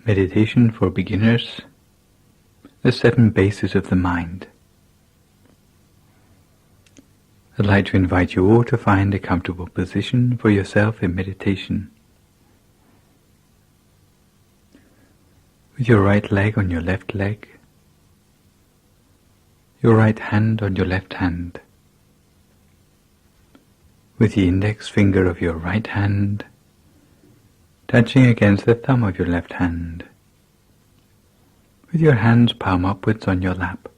Meditation for beginners, the 7 bases of the mind. I'd like to invite you all to find a comfortable position for yourself in meditation. With your right leg on your left leg, your right hand on your left hand, with the index finger of your right hand touching against the thumb of your left hand, with your hands palm upwards on your lap.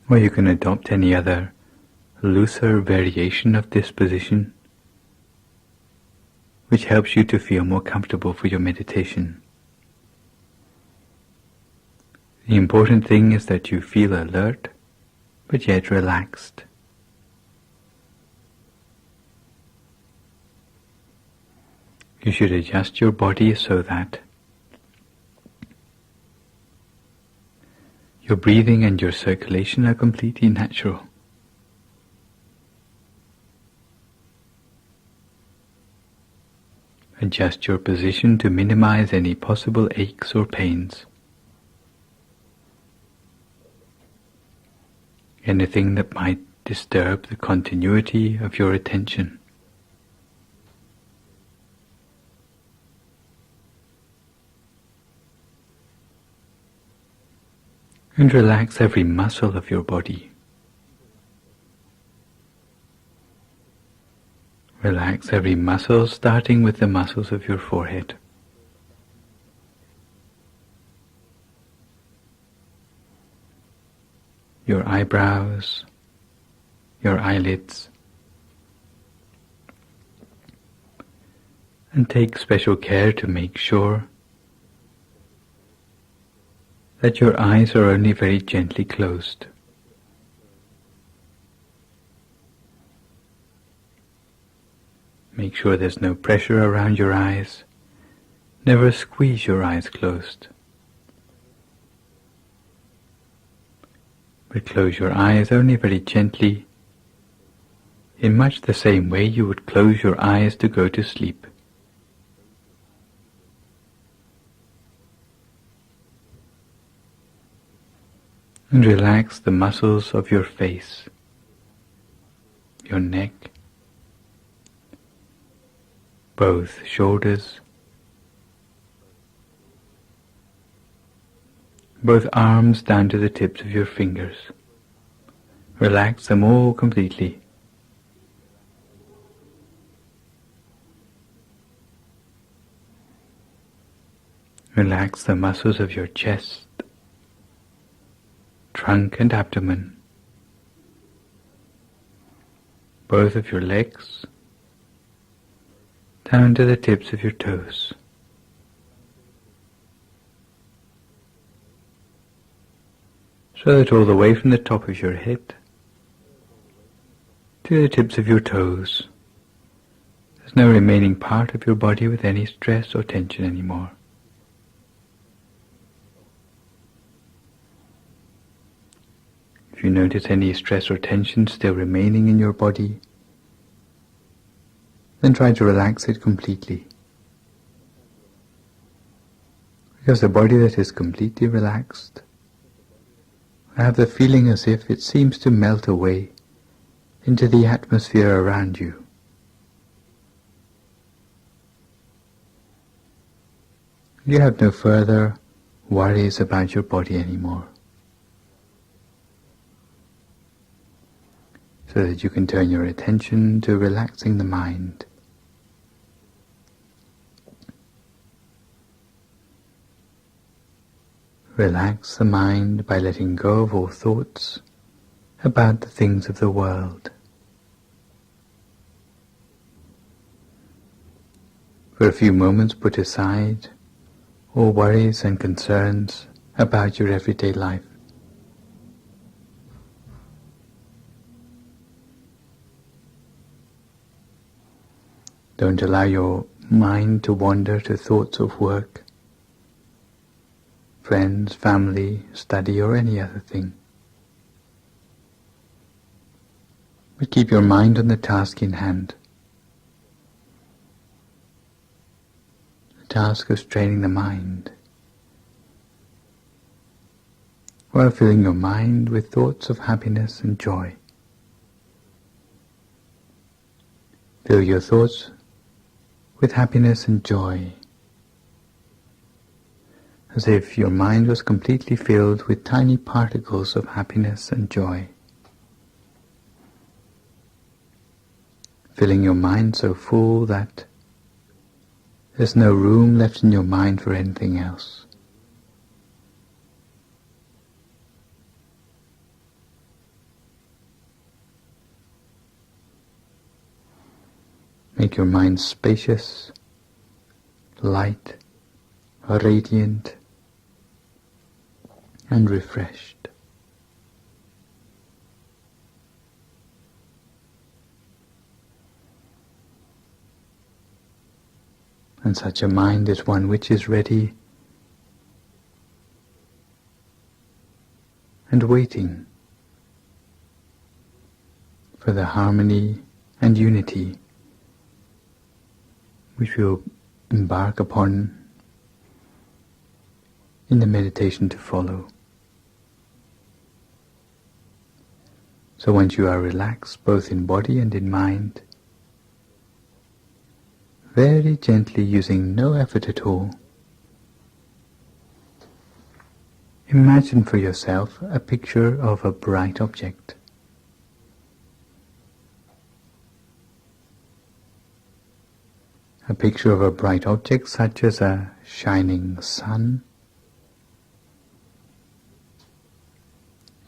Or you can adopt any other looser variation of this position, which helps you to feel more comfortable for your meditation. The important thing is that you feel alert, but yet relaxed. You should adjust your body so that your breathing and your circulation are completely natural. Adjust your position to minimize any possible aches or pains. Anything that might disturb the continuity of your attention. And relax every muscle of your body. Relax every muscle, starting with the muscles of your forehead. Your eyebrows, your eyelids, and take special care to make sure that your eyes are only very gently closed. Make sure there's no pressure around your eyes. Never squeeze your eyes closed. But close your eyes only very gently, in much the same way you would close your eyes to go to sleep. And relax the muscles of your face, your neck, both shoulders, both arms down to the tips of your fingers. Relax them all completely. Relax the muscles of your chest, trunk and abdomen, both of your legs, down to the tips of your toes. So that all the way from the top of your head to the tips of your toes, there's no remaining part of your body with any stress or tension anymore. If you notice any stress or tension still remaining in your body, then try to relax it completely. Because the body that is completely relaxed will have the feeling as if it seems to melt away into the atmosphere around you. You have no further worries about your body anymore. So that you can turn your attention to relaxing the mind. Relax the mind by letting go of all thoughts about the things of the world. For a few moments put aside all worries and concerns about your everyday life. Don't allow your mind to wander to thoughts of work, friends, family, study, or any other thing. But keep your mind on the task in hand. task of training the mind, while filling your mind with thoughts of happiness and joy. Fill your thoughts with happiness and joy, as if your mind was completely filled with tiny particles of happiness and joy. Filling your mind so full that there's no room left in your mind for anything else. Make your mind spacious, light, radiant, and refreshed. And such a mind is one which is ready and waiting for the harmony and unity which we will embark upon in the meditation to follow. So once you are relaxed both in body and in mind, very gently, using no effort at all, imagine for yourself a picture of a bright object. A picture of a bright object such as a shining sun,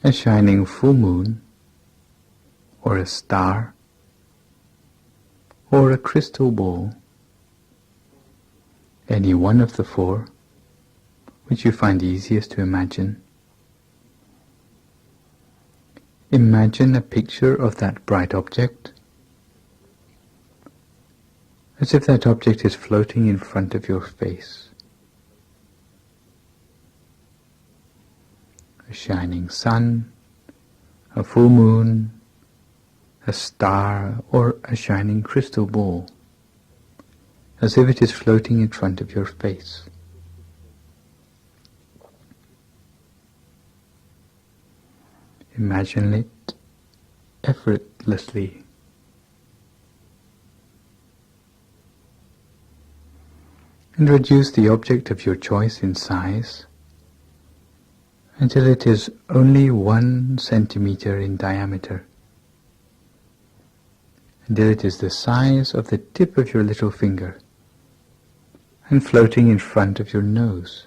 a shining full moon, or a star, or a crystal ball, any one of the four which you find easiest to imagine. Imagine a picture of that bright object as if that object is floating in front of your face. A shining sun, a full moon, a star, or a shining crystal ball, as if it is floating in front of your face. Imagine it effortlessly. And reduce the object of your choice in size until it is only 1 centimeter in diameter, until it is the size of the tip of your little finger and floating in front of your nose,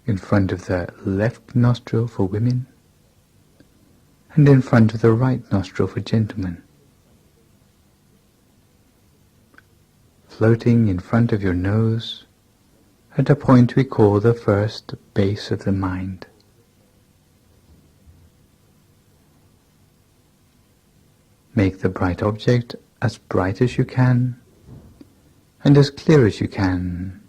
in front of the left nostril for women and in front of the right nostril for gentlemen. Floating in front of your nose at a point we call the first base of the mind. Make the bright object as bright as you can and as clear as you can,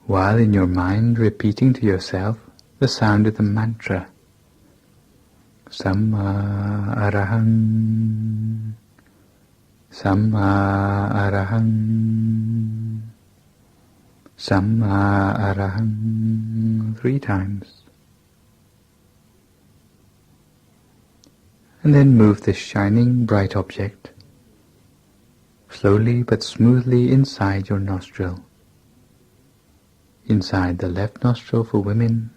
while in your mind repeating to yourself the sound of the mantra Samma Arahang, Samma Arahang, Samma Arahang 3 times. And then move this shining bright object slowly but smoothly inside your nostril, inside the left nostril for women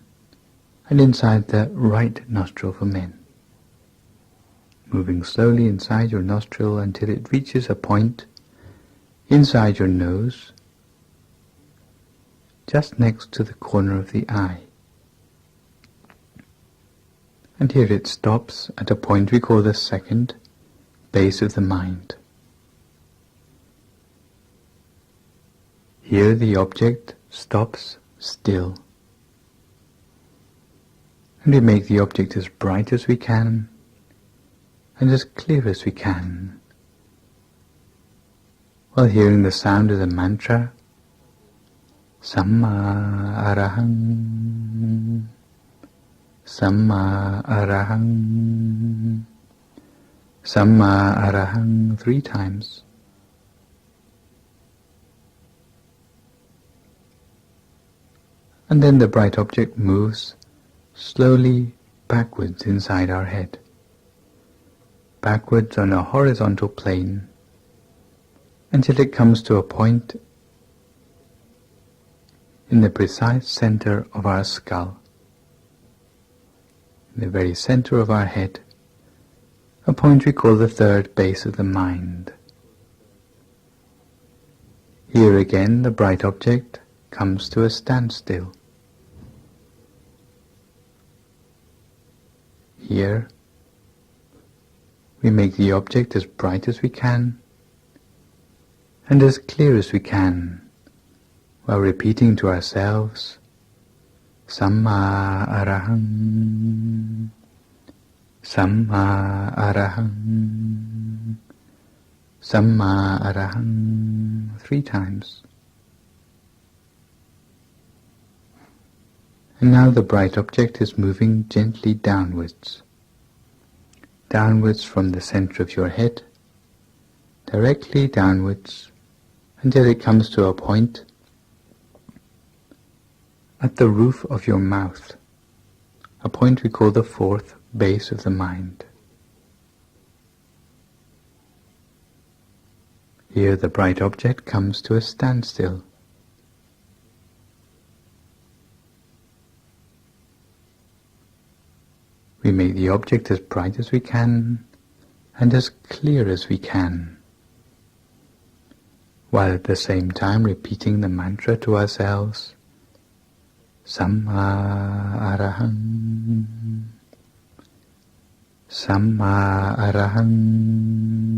and inside the right nostril for men. Moving slowly inside your nostril until it reaches a point inside your nose, just next to the corner of the eye. And here it stops at a point we call the second base of the mind. Here the object stops still. And we make the object as bright as we can and as clear as we can, while hearing the sound of the mantra Samma Arahang, Samma Arahang, Samma Arahang 3 times. and then the bright object moves slowly backwards inside our head, backwards on a horizontal plane until it comes to a point in the precise center of our skull, in the very center of our head, a point we call the third base of the mind. Here again the bright object comes to a standstill. Here we make the object as bright as we can and as clear as we can, while repeating to ourselves, Samma Arahang, Samma Arahang, Samma Arahang 3 times. And now the bright object is moving gently downwards, downwards from the center of your head, directly downwards until it comes to a point at the roof of your mouth, a point we call the fourth base of the mind. Here the bright object comes to a standstill. We make the object as bright as we can and as clear as we can, while at the same time repeating the mantra to ourselves, Samma Arahang, Samma Arahang,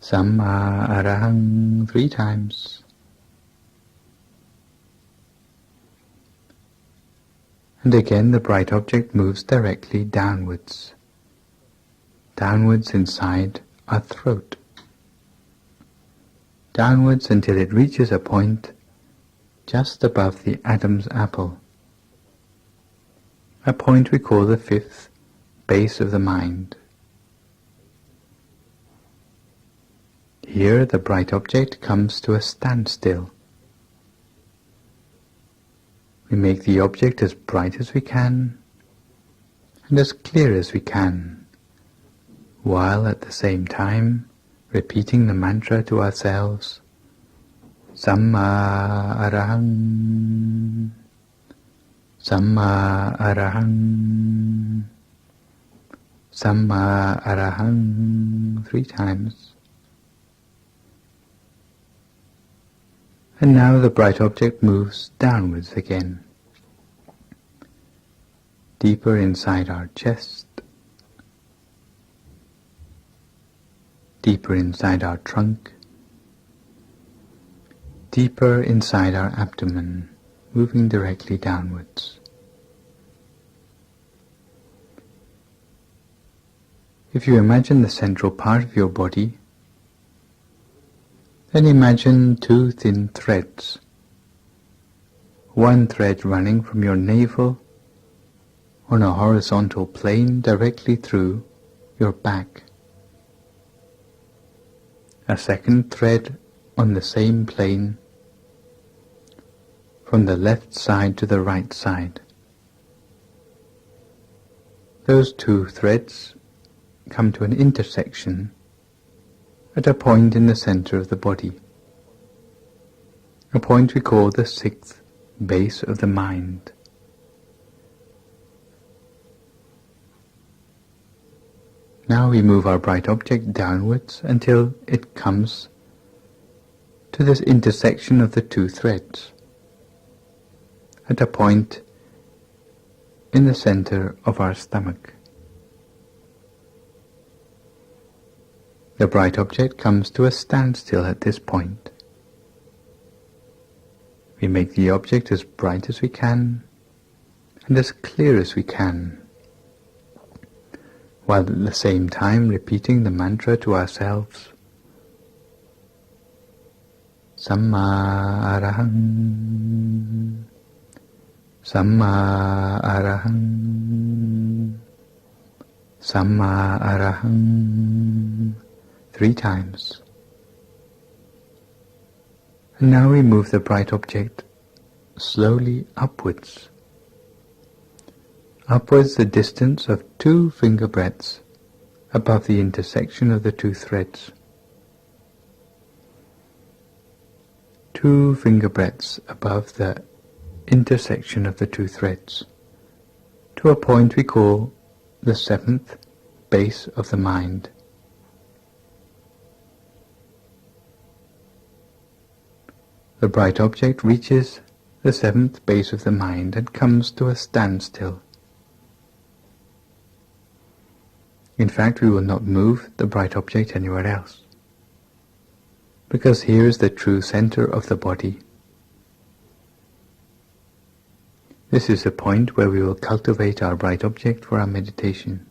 Samma Arahang 3 times. And again the bright object moves directly downwards, downwards inside our throat, downwards until it reaches a point just above the Adam's apple, a point we call the fifth base of the mind. Here the bright object comes to a standstill. We make the object as bright as we can and as clear as we can, while at the same time repeating the mantra to ourselves, Samma Arahang, Samma Arahang, Samma Arahang 3 times. And now the bright object moves downwards again, deeper inside our chest, deeper inside our trunk, deeper inside our abdomen, moving directly downwards. If you imagine the central part of your body, then imagine 2 thin threads, one thread running from your navel on a horizontal plane directly through your back, a second thread on the same plane from the left side to the right side. Those 2 threads come to an intersection at a point in the center of the body, a point we call the 6th base of the mind. Now we move our bright object downwards until it comes to this intersection of the 2 threads, at a point in the center of our stomach. The bright object comes to a standstill at this point. We make the object as bright as we can and as clear as we can, while at the same time repeating the mantra to ourselves, Samma Arahang, Samma Arahang, Samma Arahang 3 times. And now we move the bright object slowly upwards. Upwards the distance of 2 finger breadths above the intersection of the 2 threads. 2 finger breadths above the intersection of the 2 threads, to a point we call the 7th base of the mind. The bright object reaches the 7th base of the mind and comes to a standstill. In fact, we will not move the bright object anywhere else, because here is the true center of the body. This is the point where we will cultivate our bright object for our meditation.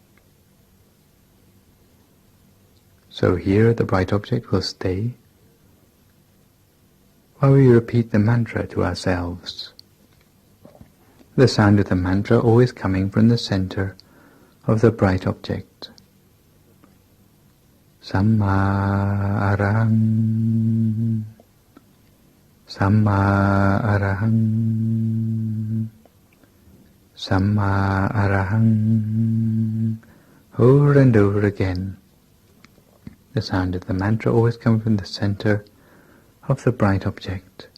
So here the bright object will stay while we repeat the mantra to ourselves. The sound of the mantra always coming from the center of the bright object. Samma arahang, Samma arahang, Samma arahang. Over and over again. The sound of the mantra always comes from the center of the bright object.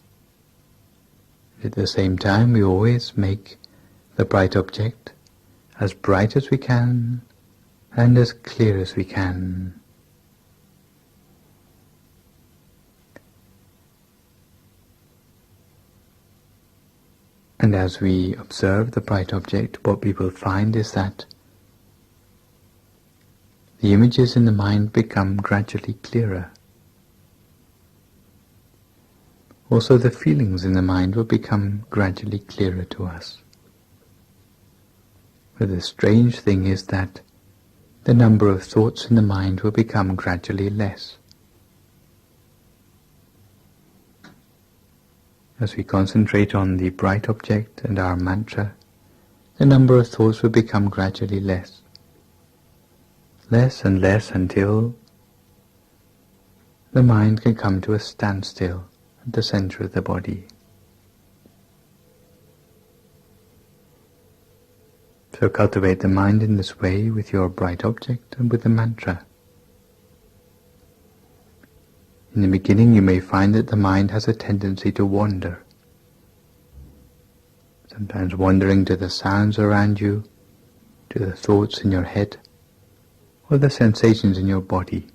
At the same time, we always make the bright object as bright as we can and as clear as we can. And as we observe the bright object, what we will find is that the images in the mind become gradually clearer. Also, the feelings in the mind will become gradually clearer to us. But the strange thing is that the number of thoughts in the mind will become gradually less. As we concentrate on the bright object and our mantra, the number of thoughts will become gradually less. Less and less until the mind can come to a standstill at the center of the body. So cultivate the mind in this way with your bright object and with the mantra. In the beginning you may find that the mind has a tendency to wander, sometimes wandering to the sounds around you, to the thoughts in your head, or the sensations in your body.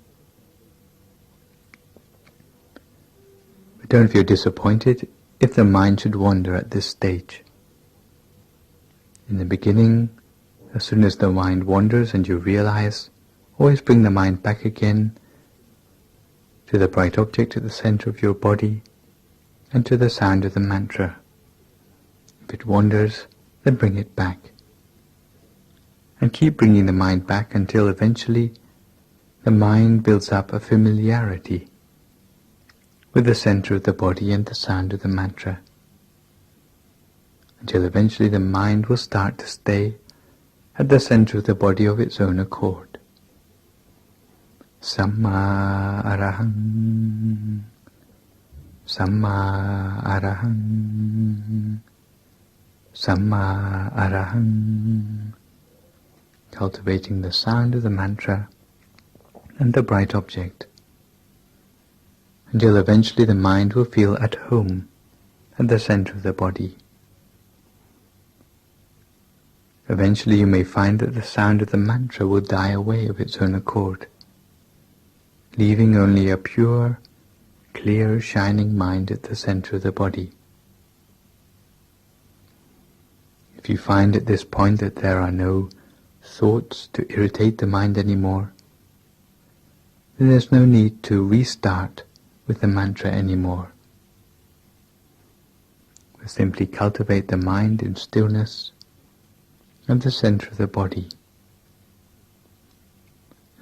But don't feel disappointed if the mind should wander at this stage. In the beginning, as soon as the mind wanders and you realize, always bring the mind back again to the bright object at the center of your body and to the sound of the mantra. If it wanders, then bring it back. And keep bringing the mind back until eventually the mind builds up a familiarity with the center of the body and the sound of the mantra, until eventually the mind will start to stay at the center of the body of its own accord. Samma arahang, Samma arahang, Samma arahang. Cultivating the sound of the mantra and the bright object, until eventually the mind will feel at home at the center of the body. Eventually you may find that the sound of the mantra will die away of its own accord, leaving only a pure, clear, shining mind at the center of the body. If you find at this point that there are no thoughts to irritate the mind anymore, then there's no need to restart with the mantra anymore. We simply cultivate the mind in stillness at the center of the body.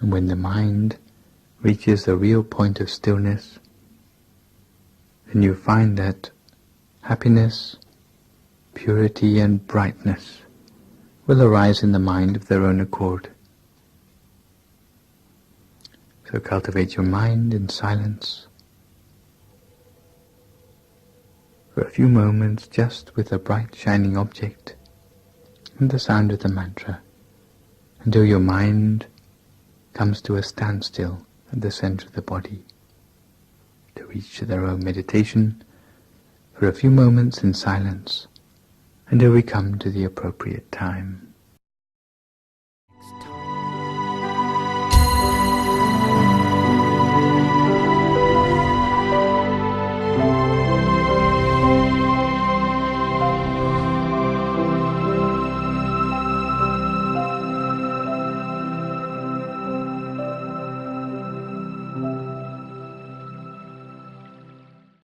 And when the mind reaches the real point of stillness, then you find that happiness, purity and brightness will arise in the mind of their own accord. So cultivate your mind in silence for a few moments just with a bright shining object and the sound of the mantra, until your mind comes to a standstill at the center of the body. To reach to their own meditation for a few moments in silence until we come to the appropriate time.